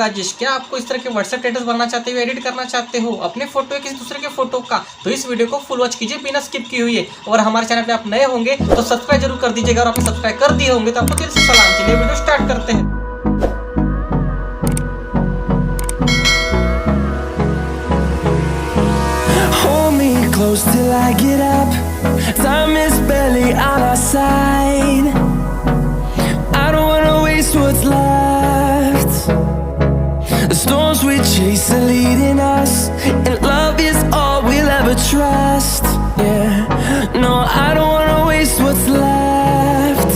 राजेश, क्या आपको इस तरह के व्हाट्सएप स्टेटस बनाना चाहते हो, एडिट करना चाहते हो अपने फोटो या किसी दूसरे के फोटो का, तो इस वीडियो को फुल वॉच कीजिए बिना स्किप किए हुए। और हमारे चैनल पे आप नए होंगे तो सब्सक्राइब जरूर कर दीजिएगा, और आपने सब्सक्राइब कर दिए होंगे तो आपको दिल से सलाम। चलिए वीडियो स्टार्ट करते हैं। Close till I get up. Time is barely on our side. I don't wanna waste what's left. The storms we chase are leading us, and love is all we'll ever trust. Yeah, no, I don't wanna waste what's left.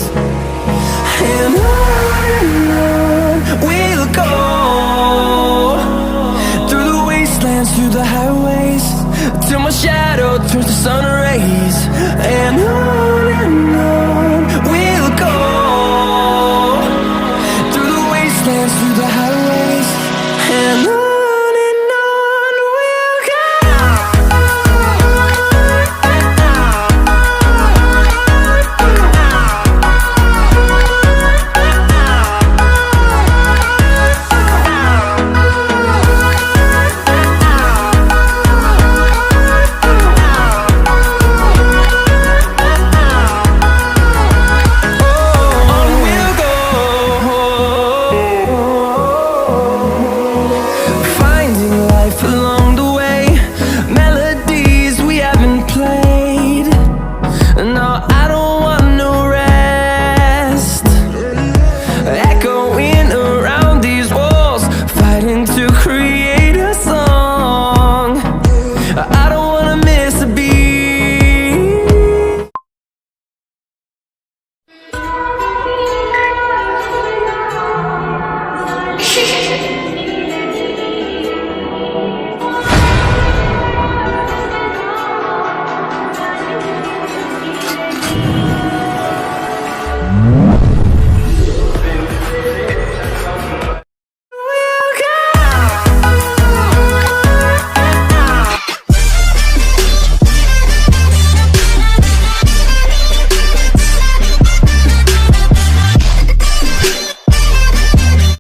And on we'll go, through the wastelands, through the highways, till my shadow turns to sun rays. And